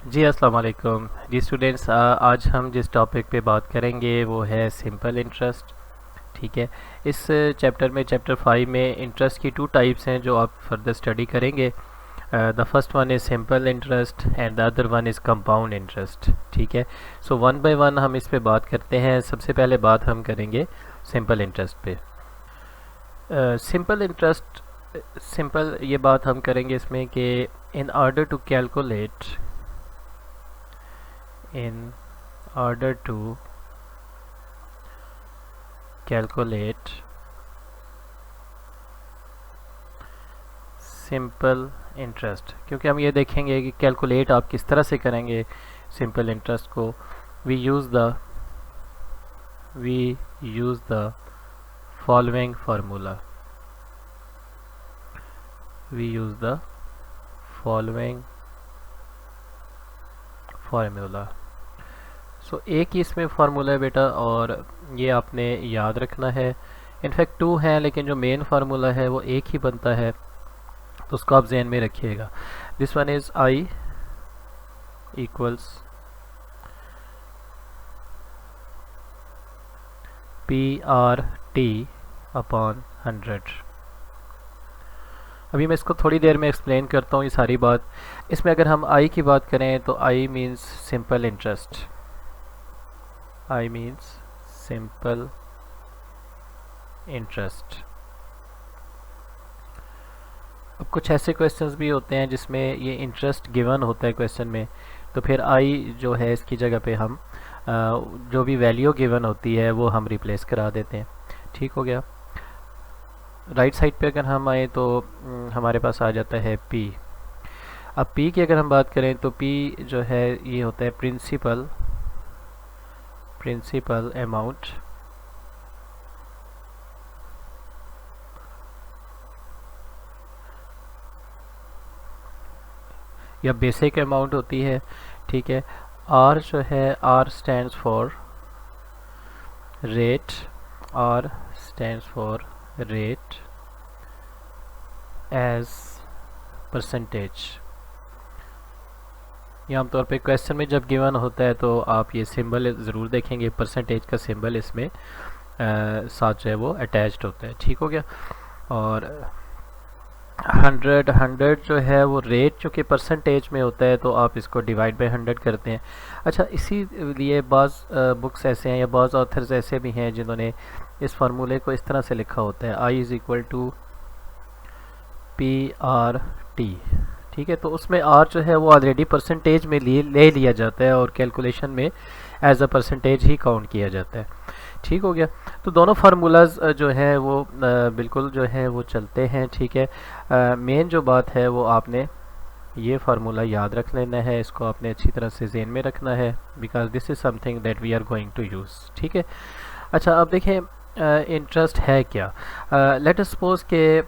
जी अस्सलाम वालेकुम जी स्टूडेंट्स, आज हम जिस टॉपिक पे बात करेंगे वो है सिंपल इंटरेस्ट। ठीक है। इस चैप्टर में, चैप्टर 5 में इंटरेस्ट की टू टाइप्स हैं जो आप फर्दर स्टडी करेंगे। The first one is simple interest and the other one is compound interest. ठीक है। सो वन बाय वन हम इस पे बात करते हैं। सबसे पहले बात हम करेंगे सिंपल इंटरेस्ट पे। सिंपल इंटरेस्ट, सिंपल ये बात हम करेंगे इसमें कि in order to calculate in order to calculate simple interest, क्योंकि हम ये देखेंगे कि कैलकुलेट आप किस तरह से करेंगे सिंपल इंटरेस्ट को। We use the following formula. We use the following formula. So एक ही इसमें फार्मूला है बेटा, और ये आपने याद रखना है। इनफैक्ट टू है, लेकिन जो मेन फार्मूला है वो एक ही बनता है, तो उसको आप जहन में रखिएगा। This one is I equals P R T upon 100। अभी मैं इसको थोड़ी देर में एक्सप्लेन करता हूँ ये सारी बात। इसमें अगर हम आई की बात करें तो I means simple interest. I means simple interest. अब कुछ ऐसे क्वेश्चंस भी होते हैं जिसमें ये इंटरेस्ट गिवन होता है क्वेश्चन में, तो फिर आई जो है इसकी जगह पे हम जो भी वैल्यू गिवन होती है वो हम रिप्लेस करा देते हैं। ठीक हो गया। राइट साइड पे अगर हम आए तो हमारे पास आ जाता है पी। अब पी की अगर हम बात करें तो पी जो है ये होता है प्रिंसिपल अमाउंट या बेसिक अमाउंट होती है। ठीक है। आर जो है, R stands for rate. R stands for rate as percentage. ये आमतौर पे क्वेश्चन में जब गिवन होता है तो आप ये सिंबल ज़रूर देखेंगे, परसेंटेज का सिंबल इसमें साथ जो है वो अटैच्ड होता है। ठीक हो गया। और 100 जो है वो रेट जो कि परसेंटेज में होता है, तो आप इसको डिवाइड बाय 100 करते हैं। अच्छा, इसी लिए बाज़ बुक्स ऐसे हैं या बाज़ ऑथर्स ऐसे भी हैं जिन्होंने इस फार्मूले को इस तरह से लिखा होता है, I is equal to P R T. ठीक है। तो उसमें आर जो है वो ऑलरेडी परसेंटेज में ले लिया जाता है और कैलकुलेशन में एज अ परसेंटेज ही काउंट किया जाता है। ठीक हो गया। तो दोनों फार्मूलाज जो है वो बिल्कुल जो है वो चलते हैं। ठीक है। मेन जो बात है वो आपने ये फार्मूला याद रख लेना है, इसको आपने अच्छी तरह से ज़हन में रखना है, because this is something that we are going to use. ठीक है। अच्छा, अब देखें इंटरेस्ट है क्या। लेट अस सपोज के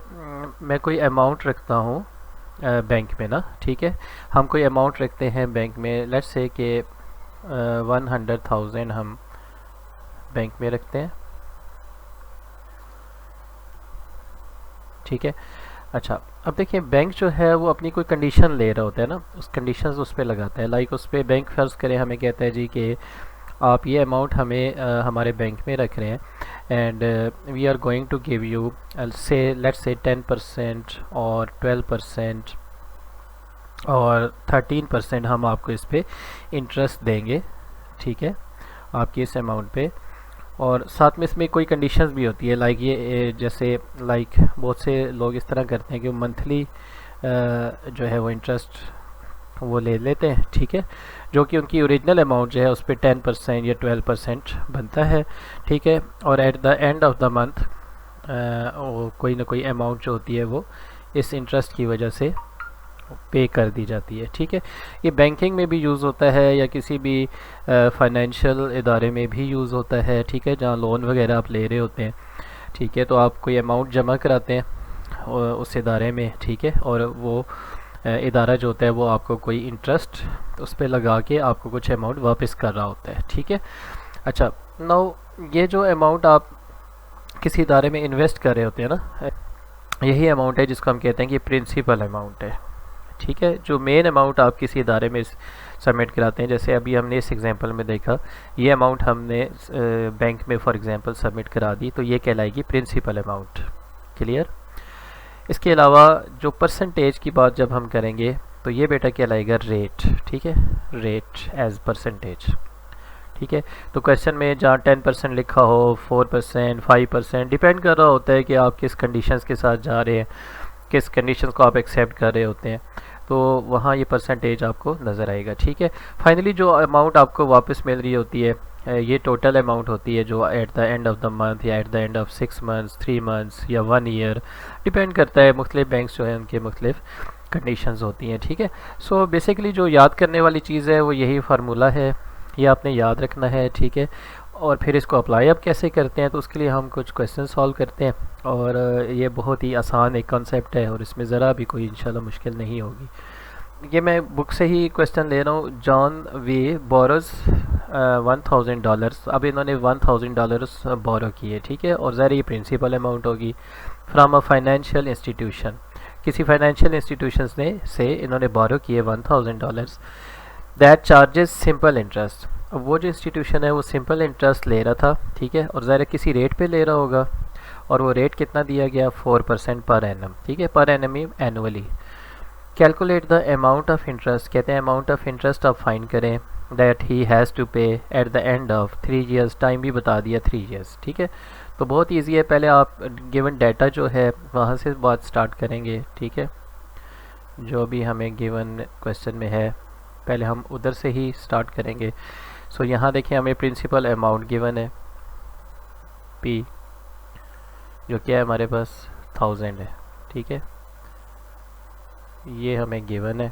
मैं कोई अमाउंट रखता हूँ बैंक में ना। ठीक है। हम कोई अमाउंट रखते हैं बैंक में, लेट्स से कि 100,000 हम बैंक में रखते हैं। ठीक है। अच्छा, अब देखिए बैंक जो है वो अपनी कोई कंडीशन ले रहा होता है ना, उस कंडीशंस उस पर लगाता है। लाइक उस पर बैंक फ़र्ज़ करें हमें कहता है जी कि आप ये अमाउंट हमें हमारे बैंक में रख रहे हैं and we are going to give you say let's say 10% और 12% और 13% हम आपको इस पे इंटरेस्ट देंगे। ठीक है, आपकी इस अमाउंट पे। और साथ में इसमें कोई कंडीशंस भी होती है, लाइक ये जैसे लाइक बहुत से लोग इस तरह करते हैं कि मंथली जो है वो इंटरेस्ट वो ले लेते हैं। ठीक है। जो कि उनकी ओरिजिनल अमाउंट जो है उस पर 10% या 12% बनता है। ठीक है। और eight the end of the month कोई ना कोई अमाउंट जो होती है वो इस इंटरेस्ट की वजह से पे कर दी जाती है। ठीक है। ये बैंकिंग में भी यूज़ होता है या किसी भी फाइनेंशियल इदारे में भी यूज़ होता है। ठीक है। जहाँ लोन वगैरह आप ले रहे होते हैं। ठीक है। तो आप कोई अमाउंट जमा कराते हैं उस इदारे में। ठीक है। और वो इदारा जो होता है वो आपको कोई इंटरेस्ट उस पर लगा के आपको कुछ अमाउंट वापस कर रहा होता है। ठीक है। अच्छा, नाउ ये जो अमाउंट आप किसी इदारे में इन्वेस्ट कर रहे होते हैं ना, यही अमाउंट है जिसको हम कहते हैं कि प्रिंसिपल अमाउंट है। ठीक है। जो मेन अमाउंट आप किसी इदारे में सबमिट कराते हैं। जैसे अभी हमने इस एग्जांपल में देखा, ये अमाउंट हमने बैंक में फॉर एग्जांपल सबमिट करा दी, तो ये कहलाएगी प्रिंसिपल अमाउंट। क्लियर। इसके अलावा जो परसेंटेज की बात जब हम करेंगे तो ये बेटा कहलाएगा रेट। ठीक है, रेट एज परसेंटेज। ठीक है, तो क्वेश्चन में जहाँ 10% लिखा हो, 4%, 5%, डिपेंड कर रहा होता है कि आप किस कंडीशंस के साथ जा रहे हैं, किस कंडीशंस को आप एक्सेप्ट कर रहे होते हैं, तो वहाँ ये परसेंटेज आपको नज़र आएगा। ठीक है, फाइनली जो अमाउंट आपको वापस मिल रही होती है, ये टोटल अमाउंट होती है जो at the end of the month या at the end of 6 months, 3 months या 1 ईयर, डिपेंड करता है। मुख्तलिफ बैंक्स जो है उनके मुख्तलिफ कंडीशंस होती हैं। ठीक है, सो बेसिकली जो याद करने वाली चीज़ है वो यही फार्मूला है, ये आपने याद रखना है। ठीक है, और फिर इसको अप्लाई अब कैसे करते हैं, तो उसके लिए हम कुछ क्वेश्चन सॉल्व करते हैं, और ये बहुत ही आसान एक कॉन्सेप्ट है और इसमें ज़रा भी कोई इंशाल्लाह मुश्किल नहीं होगी। ये मैं बुक से ही क्वेश्चन ले रहा हूँ। जॉन वे बोरोस $1000। अब इन्होंने $1000 बोरो किए। ठीक है, और ज़रा ये प्रिंसिपल अमाउंट होगी फ्राम अ फाइनेंशियल इंस्टीट्यूशन, किसी फाइनेंशियल इंस्टीट्यूशन ने से इन्होंने बोरो किए $1000 दैट चार्जेस सिंपल इंटरेस्ट। अब वो जो इंस्टीट्यूशन है वो सिंपल इंटरेस्ट ले रहा था। ठीक है, और ज़रा किसी रेट पे ले रहा होगा, और वो रेट कितना दिया गया, 4% पर एनम। ठीक है, per annum he annually. Calculate the amount of interest, कहते हैं अमाउंट ऑफ इंटरेस्ट आप फाइन करें दैट ही हैज़ टू पे eight the end of 3 years, time भी बता दिया 3 ईयर्स। ठीक है, तो बहुत ईजी है। पहले आप गिवन डाटा जो है वहाँ से बात स्टार्ट करेंगे। ठीक है, जो भी हमें गिवन क्वेश्चन में है पहले हम उधर से ही स्टार्ट करेंगे। सो यहाँ देखिए हमें प्रिंसिपल अमाउंट गिवन है P, जो क्या है हमारे पास 1000 है। ठीक है, ये हमें गिवन है।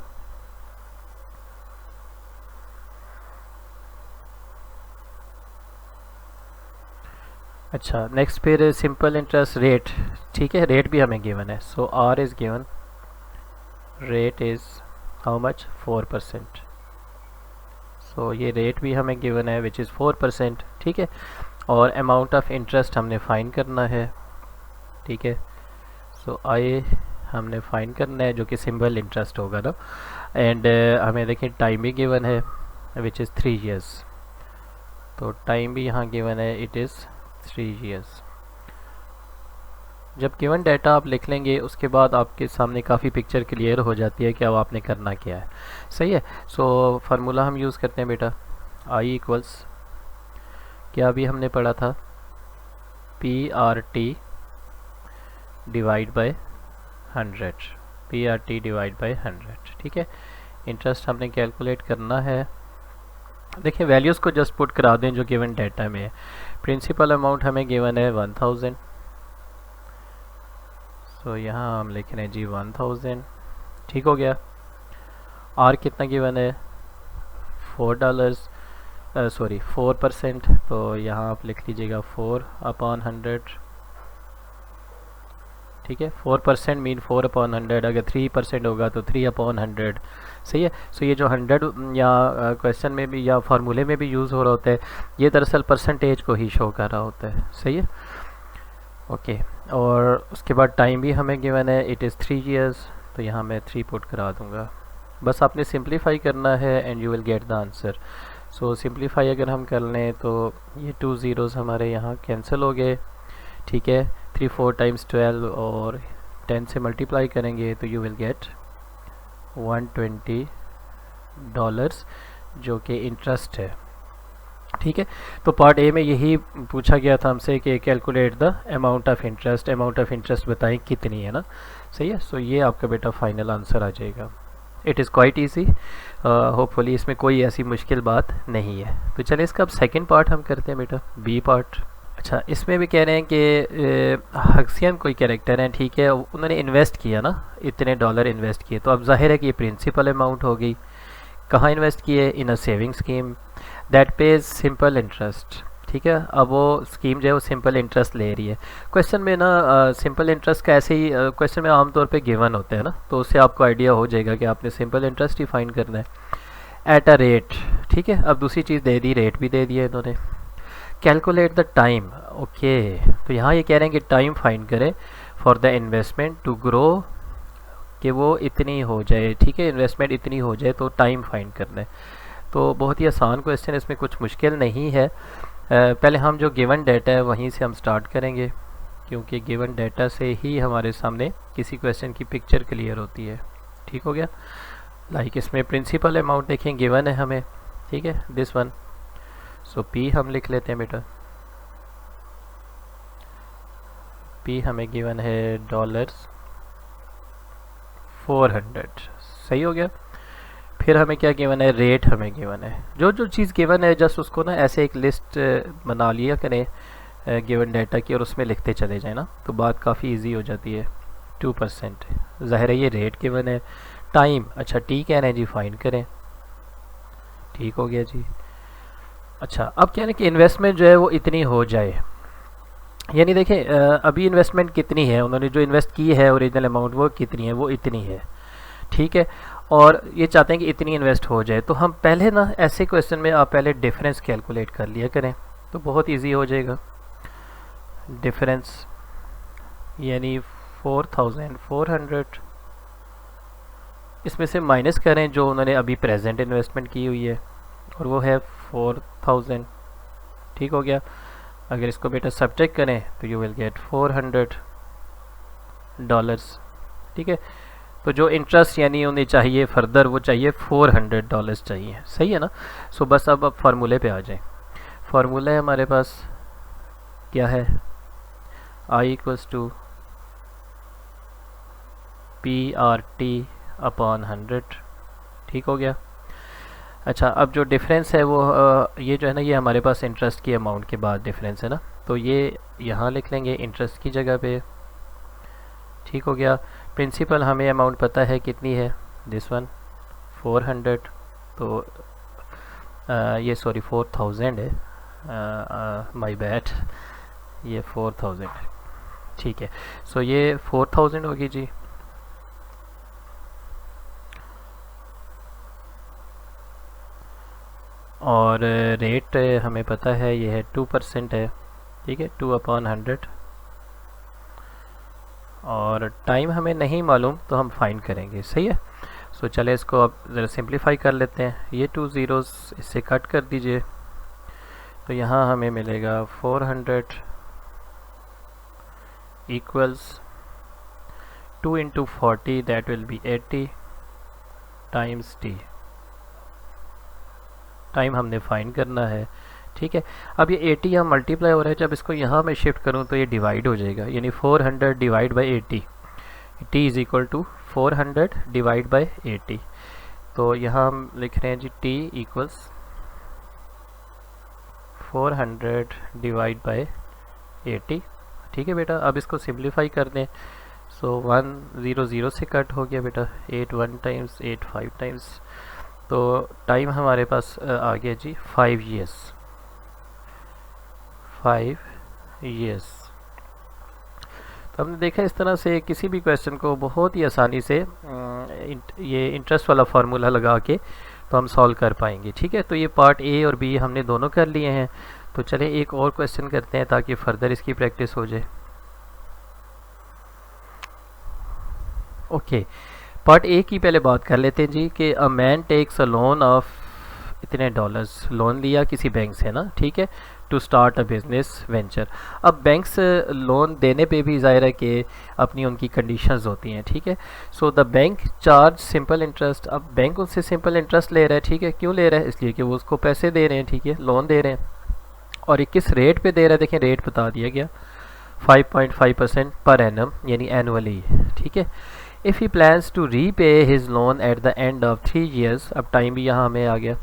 अच्छा, नेक्स्ट फिर सिंपल इंटरेस्ट रेट। ठीक है, रेट भी हमें गिवन है। सो R is given, rate is how much, 4%। सो ये रेट भी हमें गिवन है विच इज़ 4%। ठीक है, और अमाउंट ऑफ इंटरेस्ट हमने फाइन करना है। ठीक है, सो I हमने फाइन करना है जो कि सिंपल इंटरेस्ट होगा ना, एंड हमें देखिए टाइम भी गिवन है विच इज़ 3 ईयर्स। तो टाइम भी यहाँ गिवन है, इट इज़ 3 ईयर्स। जब गिवन डाटा आप लिख लेंगे उसके बाद आपके सामने काफ़ी पिक्चर क्लियर हो जाती है कि अब आपने करना क्या है। सही है, सो फार्मूला हम यूज़ करते हैं बेटा, I इक्वल्स क्या अभी हमने पढ़ा था, PRT divide by 100, PRT divide by 100। ठीक है, इंटरेस्ट हमने कैलकुलेट करना है। देखिए वैल्यूज़ को जस्ट पुट करा दें जो गिवन डाटा में है। प्रिंसिपल अमाउंट हमें गिवन है 1000, तो यहाँ हम लिख रहे हैं जी 1000। ठीक हो गया। R कितना गिवन है, $4, सॉरी 4%, तो यहाँ आप लिख लीजिएगा 4/100। ठीक है, 4% मीन 4/100, अगर 3% होगा तो 3/100। सही है, सो ये जो 100 या क्वेश्चन में भी या फार्मूले में भी यूज़ हो रहा होता है, ये दरअसल परसेंटेज को ही शो कर रहा होता है। सही है, ओके। और उसके बाद टाइम भी हमें गिवन है, इट इज़ 3 ईयर्स, तो यहाँ मैं 3 पुट करा दूँगा। बस आपने सिंप्लीफाई करना है and you will get the answer. So simplify अगर हम कर लें तो ये 2 ज़ीरोज़ हमारे यहाँ कैंसिल हो गए। ठीक है, 3 4 टाइम्स 12 और 10 से मल्टीप्लाई करेंगे तो यू विल गेट $120 जो कि इंटरेस्ट है। ठीक है, तो पार्ट ए में यही पूछा गया था हमसे कि calculate the amount of interest, amount of interest बताएं कितनी है ना। सही है, सो ये आपका बेटा फाइनल आंसर आ जाएगा। It is quite easy, hopefully इसमें कोई ऐसी मुश्किल बात नहीं है। तो चलिए इसका अब सेकंड पार्ट हम करते हैं बेटा, बी पार्ट। अच्छा, इसमें भी कह रहे हैं कि हक्सियन कोई कैरेक्टर हैं। ठीक है, उन्होंने इन्वेस्ट किया ना, इतने डॉलर इन्वेस्ट किए, तो अब जाहिर है कि ये प्रिंसिपल अमाउंट हो गई। कहाँ इन्वेस्ट किए, in a saving scheme that pays simple interest. ठीक है, अब वो स्कीम जो है वो सिंपल इंटरेस्ट ले रही है। क्वेश्चन में ना सिंपल इंटरेस्ट का ऐसे ही क्वेश्चन में आमतौर पे गिवन होते हैं ना, तो उससे आपको आइडिया हो जाएगा कि आपने सिंपल इंटरेस्ट ही फाइंड करना है एट अ रेट। ठीक है, अब दूसरी चीज़ दे दी, रेट भी दे दिया इन्होंने। कैलकुलेट द टाइम, ओके, तो यहाँ ये कह रहे हैं कि टाइम फाइंड करें for the investment to grow कि वो इतनी हो जाए, ठीक है, इन्वेस्टमेंट इतनी हो जाए, तो टाइम फाइंड करना है। तो बहुत ही आसान क्वेश्चन है, इसमें कुछ मुश्किल नहीं है। पहले हम जो गिवन डाटा है वहीं से हम स्टार्ट करेंगे, क्योंकि गिवन डाटा से ही हमारे सामने किसी क्वेश्चन की पिक्चर क्लियर होती है। ठीक हो गया। लाइक इसमें प्रिंसिपल अमाउंट देखें गिवन है हमें, ठीक है, दिस वन। सो पी हम लिख लेते हैं बेटा, पी हमें गिवन है $400, सही हो गया। फिर हमें क्या गिवन है, रेट हमें गिवन है। जो जो चीज़ गिवन है जस्ट उसको ना ऐसे एक लिस्ट बना लिया करें गिवन डाटा की, और उसमें लिखते चले जाए ना, तो बात काफ़ी इजी हो जाती है। 2% ज़ाहिर है ये रेट गिवन है। टाइम, अच्छा टी कह रहे हैं जी, फाइंड करें। ठीक हो गया जी। अच्छा अब क्या है कि इन्वेस्टमेंट जो है वो इतनी हो जाए, यानी देखें अभी इन्वेस्टमेंट कितनी है, उन्होंने जो इन्वेस्ट की है ओरिजिनल अमाउंट वो कितनी है, वो इतनी है, ठीक है, और ये चाहते हैं कि इतनी इन्वेस्ट हो जाए। तो हम पहले ना ऐसे क्वेश्चन में आप पहले डिफरेंस कैलकुलेट कर लिया करें, तो बहुत इजी हो जाएगा। डिफरेंस यानी 4400, इसमें से माइनस करें जो उन्होंने अभी प्रेजेंट इन्वेस्टमेंट की हुई है, और वो है 4000। ठीक हो गया। अगर इसको बेटा सब्ट्रैक्ट करें तो यू विल गेट $400, ठीक है। तो जो इंटरेस्ट यानी उन्हें चाहिए फर्दर, वो चाहिए $400 चाहिए, सही है ना। सो बस अब फार्मूले पे आ जाएं। फार्मूला है हमारे पास क्या है, I = PRT/100। ठीक हो गया। अच्छा अब जो डिफरेंस है वो ये जो है ना, ये हमारे पास इंटरेस्ट की अमाउंट के बाद डिफरेंस है ना, तो ये यहाँ लिख लेंगे इंटरेस्ट की जगह पे। ठीक हो गया। प्रिंसिपल हमें अमाउंट पता है कितनी है, दिस वन 400, तो ये सॉरी 4000 है, माय बैड, ये 4000 है, ठीक है। सो ये 4000 होगी जी। और रेट हमें पता है ये है 2% है, ठीक है, 2/100। और टाइम हमें नहीं मालूम तो हम फाइंड करेंगे, सही है। सो चले इसको अब ज़रा सिंप्लीफाई कर लेते हैं। ये 2 ज़ीरोज़ इससे कट कर दीजिए, तो यहाँ हमें मिलेगा 400 equals 2 × 40, that will be 80 times T. Time हमने फाइंड करना है, ठीक है। अब ये 80 यहाँ मल्टीप्लाई हो रहा है, जब इसको यहाँ मैं शिफ्ट करूँ तो ये डिवाइड हो जाएगा, यानी 400 divide by 80, t is equal to 400 divide by 80। तो यहाँ हम लिख रहे हैं जी t इक्वल्स 400 डिवाइड बाई 80, ठीक है बेटा। अब इसको सिंप्लीफाई कर दें, सो 100 से कट हो गया बेटा, 8 1 टाइम्स 8 5 टाइम्स, तो टाइम हमारे पास आ गया जी 5 years। 5 years। तो हमने देखा इस तरह से किसी भी क्वेश्चन को बहुत ही आसानी से ये इंटरेस्ट वाला फार्मूला लगा के तो हम सॉल्व कर पाएंगे, ठीक है। तो ये पार्ट ए और बी हमने दोनों कर लिए हैं। तो चले एक और क्वेश्चन करते हैं ताकि फर्दर इसकी प्रैक्टिस हो जाए। ओके, पार्ट ए की पहले बात कर लेते हैं जी कि a man takes a loan of इतने डॉलर्स, लोन लिया किसी बैंक से ना, ठीक है, to start a business venture. अब बैंक्स लोन देने पे भी ज़ाहिर है कि अपनी उनकी कंडीशंस होती हैं, ठीक है। So the bank charge simple interest. अब बैंक उनसे सिंपल इंटरेस्ट ले रहा है, ठीक है, क्यों ले रहा है, इसलिए कि वो उसको पैसे दे रहे हैं, ठीक है, लोन दे रहे हैं। और ये किस रेट पे दे रहा है, देखें रेट बता दिया गया 5.5% पर एनम, यानी एनुअली, ठीक है। If he plans to repay his loan at the end of 3 years, अब टाइम भी यहाँ हमें आ गया।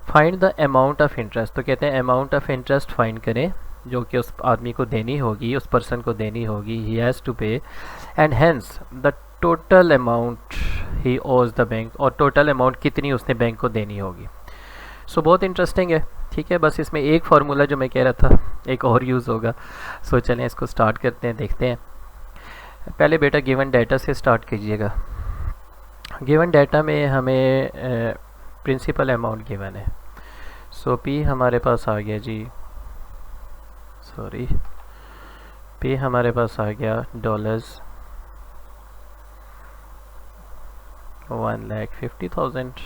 Find the amount of interest, तो कहते हैं अमाउंट ऑफ इंटरेस्ट फाइंड करें जो कि उस आदमी को देनी होगी, उस पर्सन को देनी होगी, he has to pay, and hence the total amount he owes the bank, और टोटल अमाउंट कितनी उसने बैंक को देनी होगी। सो बहुत इंटरेस्टिंग है, ठीक है। बस इसमें एक फार्मूला जो मैं कह रहा था एक और यूज़ होगा। सो चलें इसको स्टार्ट करते हैं, देखते हैं। पहले बेटा गिवन डाटा से स्टार्ट कीजिएगा। गिवन डाटा में हमें प्रिंसिपल अमाउंट गिवन है, सो पी हमारे पास आ गया जी, सॉरी पी हमारे पास आ गया $, 1,50,000,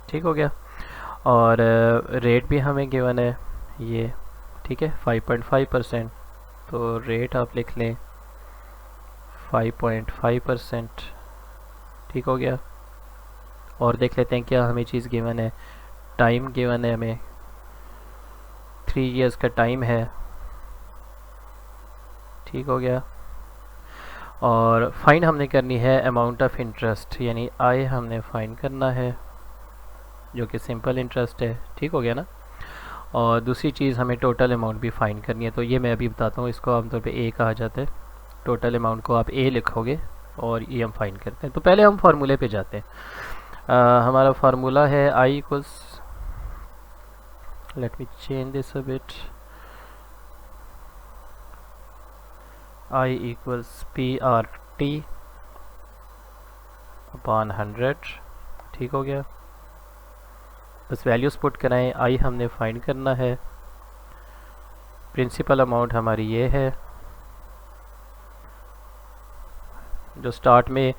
ठीक हो गया। और रेट भी हमें गिवन है ये, ठीक है, 5.5%, तो रेट आप लिख लें 5.5%, ठीक हो गया। और देख लेते हैं क्या हमें चीज़ गिवन है, टाइम गिवन है हमें, 3 इयर्स का टाइम है, ठीक हो गया। और फाइन हमने करनी है अमाउंट ऑफ इंटरेस्ट, यानी आई हमने फाइन करना है, जो कि सिंपल इंटरेस्ट है, ठीक हो गया ना। और दूसरी चीज़ हमें टोटल अमाउंट भी फाइन करनी है, तो ये मैं अभी बताता हूँ, इसको आमतौर पे ए कहा जाता है। टोटल अमाउंट को आप ए लिखोगे और ये हम फाइन करते हैं। तो पहले हम फार्मूले पे जाते हैं। हमारा फार्मूला है I equals, let me change this a bit, I equals P R T upon 100, ठीक हो गया। बस वैल्यूज पुट कराएं, आई हमने फाइंड करना है, प्रिंसिपल अमाउंट हमारी ये है, जो स्टार्ट में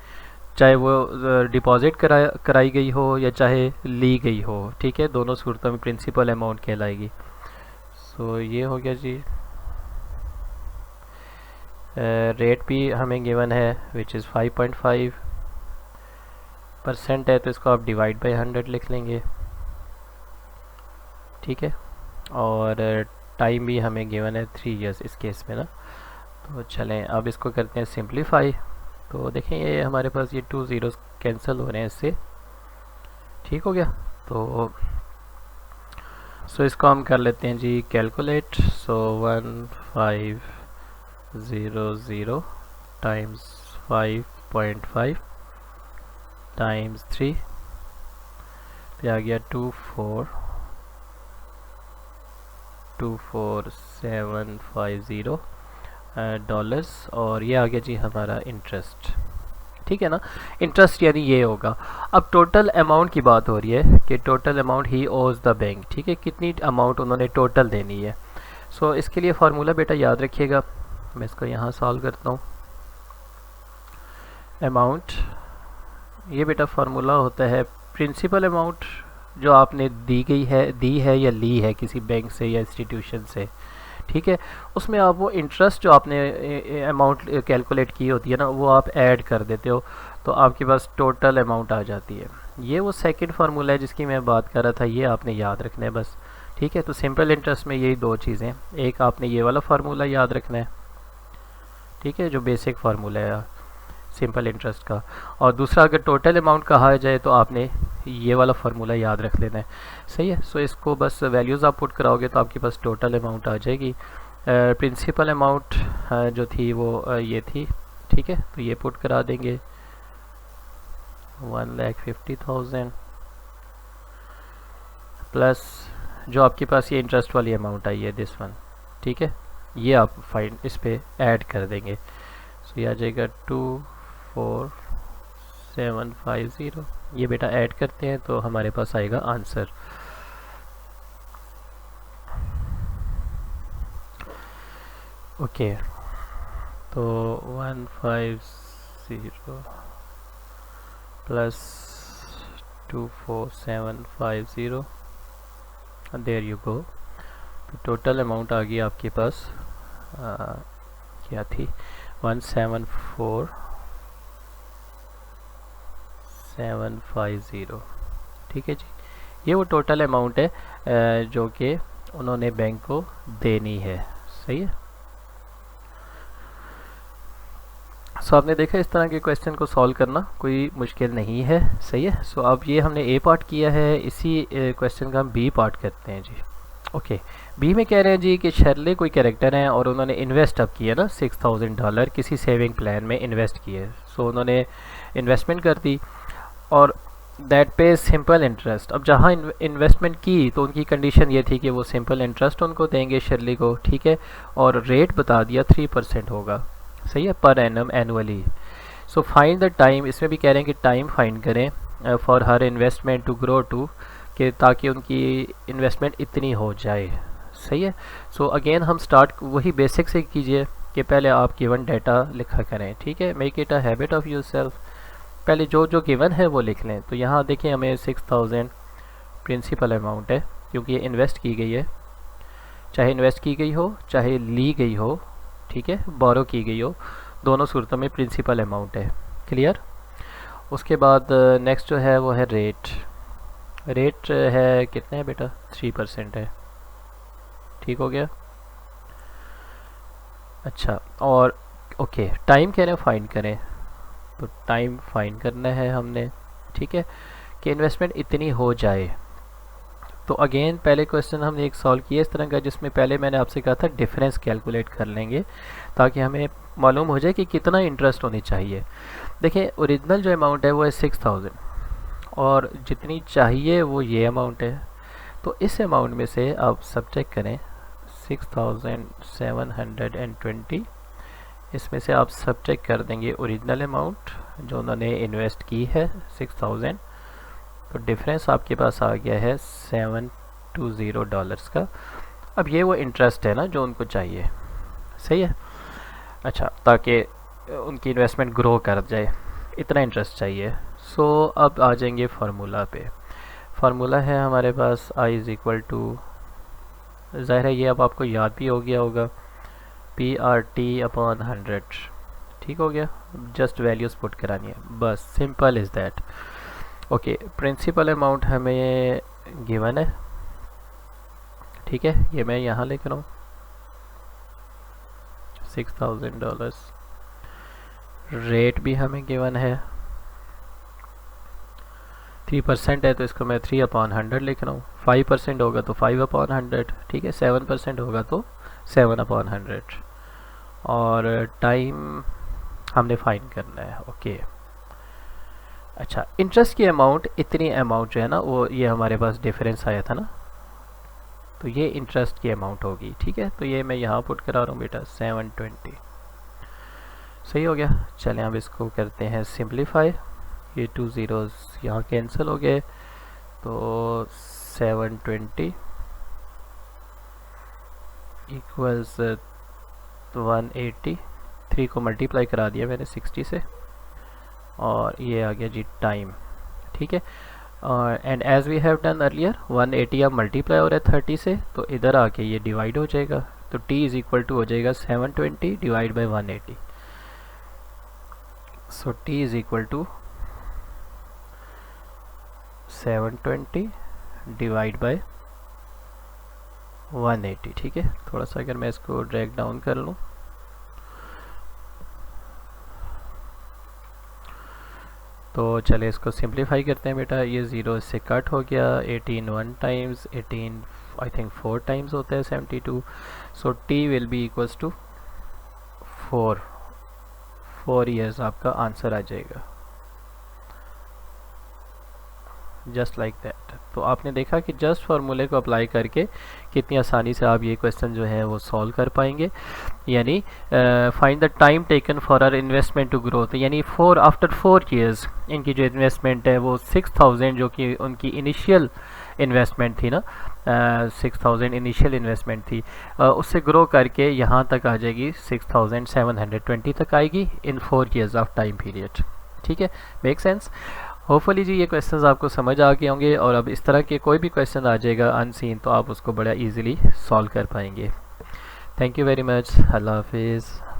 चाहे वो डिपॉजिट कराई गई हो या चाहे ली गई हो, ठीक है, दोनों सूरतों में प्रिंसिपल अमाउंट कहलाएगी। सो ये हो गया जी। रेट भी हमें गिवन है विच इज़ 5.5% है, तो इसको आप डिवाइड बाय 100 लिख लेंगे, ठीक है। और टाइम भी हमें गिवन है 3 इयर्स इस केस में ना। तो चलें अब इसको करते हैं सिंप्लीफाई। तो देखें ये हमारे पास ये 2 ज़ीरोज़ कैंसिल हो रहे हैं इससे, ठीक हो गया। तो इसको हम कर लेते हैं जी कैलकुलेट। सो 1500 टाइम्स 5.5 टाइम्स 3 पे आ गया 24750 डॉलर्स, और ये आ गया जी हमारा इंटरेस्ट, ठीक है ना। इंटरेस्ट यानी ये होगा। अब टोटल अमाउंट की बात हो रही है कि total amount he owes the bank, ठीक है, कितनी अमाउंट उन्होंने टोटल देनी है। सो इसके लिए फार्मूला बेटा याद रखिएगा, मैं इसको यहाँ सॉल्व करता हूँ। अमाउंट, ये बेटा फार्मूला होता है प्रिंसिपल अमाउंट जो आपने दी है या ली है किसी बैंक से या इंस्टीट्यूशन से, ठीक है, उसमें आप वो इंटरेस्ट जो आपने अमाउंट कैलकुलेट की होती है ना, वो आप ऐड कर देते हो, तो आपके पास टोटल अमाउंट आ जाती है। ये वो सेकंड फार्मूला है जिसकी मैं बात कर रहा था, ये आपने याद रखना है बस, ठीक है। तो सिंपल इंटरेस्ट में यही दो चीज़ें, एक आपने ये वाला फार्मूला याद रखना है, ठीक है, जो बेसिक फार्मूला है सिंपल इंटरेस्ट का, और दूसरा अगर टोटल अमाउंट कहा जाए तो आपने ये वाला फार्मूला याद रख लेना है, सही है। सो इसको बस वैल्यूज़ आप पुट कराओगे तो आपके पास टोटल अमाउंट आ जाएगी। प्रिंसिपल अमाउंट जो थी वो ये थी, ठीक है, तो ये पुट करा देंगे 1,50,000 प्लस जो आपके पास ये इंटरेस्ट वाली अमाउंट आई है दिस वन, ठीक है, ये आप फाइन इस पे ऐड कर देंगे। सो ये आ जाएगा 24750, ये बेटा ऐड करते हैं तो हमारे पास आएगा आंसर। ओके, तो 150 प्लस 24750, देयर यू गो। तो टोटल अमाउंट आ गई आपके पास क्या थी 174,750, ठीक है जी। ये वो टोटल अमाउंट है जो कि उन्होंने बैंक को देनी है, सही है। सो आपने देखा इस तरह के क्वेश्चन को सॉल्व करना कोई मुश्किल नहीं है, सही है। सो अब ये हमने ए पार्ट किया है, इसी क्वेश्चन का हम बी पार्ट करते हैं जी। ओके, बी में कह रहे हैं जी कि शर्ले कोई कैरेक्टर हैं और उन्होंने इन्वेस्ट अब किया ना $6,000 किसी सेविंग प्लान में इन्वेस्ट किए। सो उन्होंने इन्वेस्टमेंट कर दी और दैट पे सिंपल इंटरेस्ट। अब जहाँ इन्वेस्टमेंट की तो उनकी कंडीशन ये थी कि वो सिंपल इंटरेस्ट उनको देंगे शर्ली को, ठीक है, और रेट बता दिया 3% होगा, सही है, per annum annually. So find the time, इसमें भी कह रहे हैं कि टाइम फाइंड करें for her investment to grow to, कि ताकि उनकी इन्वेस्टमेंट इतनी हो जाए, सही है। सो अगेन हम स्टार्ट वही बेसिक से कीजिए कि पहले आप गिवन डाटा लिखा करें, ठीक है, make it a habit of yourself पहले जो जो गिवन है वो लिख लें। तो यहाँ देखिए हमें 6000 प्रिंसिपल अमाउंट है, क्योंकि ये इन्वेस्ट की गई है, चाहे इन्वेस्ट की गई हो चाहे ली गई हो, ठीक है, बोरो की गई हो, दोनों सूरतों में प्रिंसिपल अमाउंट है। क्लियर। उसके बाद नेक्स्ट जो है वो है रेट। रेट है कितने है बेटा, 3% है। ठीक हो गया। अच्छा, और ओके, टाइम कह रहे हैं फाइंड करें, तो टाइम फाइंड करना है हमने, ठीक है, कि इन्वेस्टमेंट इतनी हो जाए। तो अगेन पहले क्वेश्चन हमने एक सॉल्व किया इस तरह का, जिसमें पहले मैंने आपसे कहा था डिफरेंस कैलकुलेट कर लेंगे ताकि हमें मालूम हो जाए कि कितना इंटरेस्ट होनी चाहिए। देखिए ओरिजिनल जो अमाउंट है वो है 6000 और जितनी चाहिए वो ये अमाउंट है। तो इस अमाउंट में से आप सब्ट्रैक्ट करें 6720, इसमें से आप सब्ट्रैक्ट कर देंगे ओरिजिनल अमाउंट जो उन्होंने इन्वेस्ट की है 6000, तो डिफरेंस आपके पास आ गया है $720 का। अब ये वो इंटरेस्ट है ना जो उनको चाहिए, सही है। अच्छा, ताकि उनकी इन्वेस्टमेंट ग्रो कर जाए, इतना इंटरेस्ट चाहिए। सो अब आ जाएंगे फार्मूला पे। फार्मूला है हमारे पास I इज़ इक्वल टू, ज़ाहिर है ये अब आपको याद भी हो गया होगा, PRT/100। ठीक हो गया, जस्ट वैल्यूज़ पुट करानी है बस, simple is that. Okay, principal amount हमें गिवन है, ठीक है, ये मैं यहाँ लिख रहा हूँ $6000। रेट भी हमें गिवन है, 3% है तो इसको मैं 3/100 लिख रहा हूँ, 5% होगा तो 5/100, ठीक है, 7% होगा तो 7/100, और टाइम हमने फाइंड करना है। ओके, अच्छा, इंटरेस्ट की अमाउंट, इतनी अमाउंट जो है ना वो ये हमारे पास डिफरेंस आया था ना, तो ये इंटरेस्ट की अमाउंट होगी, ठीक है, तो ये मैं यहाँ पुट करा रहा हूँ बेटा 720। सही हो गया। चलें अब इसको करते हैं सिंप्लीफाई, ये 2 ज़ीरोज़ यहाँ कैंसिल हो गए, तो 720 इक्वल्स 180, 3 को मल्टीप्लाई करा दिया मैंने 60 से, और ये आ गया जी टाइम, ठीक है। और and as we have done earlier 180 अब मल्टीप्लाई हो रहा है 30 से, तो इधर आके ये डिवाइड हो जाएगा, तो t इज़ इक्वल टू हो जाएगा 720 divide by 180। So t is equal to 720 divide by 180, ठीक है। थोड़ा सा अगर मैं इसको ड्रैग डाउन कर लूँ, तो चले इसको सिंप्लीफाई करते हैं बेटा। ये 0 इससे कट हो गया, 18 1 टाइम्स, 18 आई थिंक 4 टाइम्स होता है 72, so t will be equals to 4 years आपका आंसर आ जाएगा, जस्ट लाइक दैट। तो आपने देखा कि जस्ट फार्मूले को अप्लाई करके कितनी आसानी से आप ये क्वेश्चन जो है वो सॉल्व कर पाएंगे। यानी find the time taken for our investment to growth, यानी आफ्टर 4 ईयर्स इनकी जो इन्वेस्टमेंट है वो 6000 जो कि उनकी इनिशियल इन्वेस्टमेंट थी ना, 6000 इनिशियल इन्वेस्टमेंट थी, उससे ग्रो करके यहाँ तक आ जाएगी 6720 तक आएगी इन 4 ईयर्स ऑफ टाइम पीरियड, ठीक है। Make sense. होपफुली जी ये क्वेश्चंस आपको समझ आ गए होंगे, और अब इस तरह के कोई भी क्वेश्चन आ जाएगा अनसीन तो आप उसको बड़ा इजीली सॉल्व कर पाएंगे। थैंक यू वेरी मच, अल्लाह हाफिज़।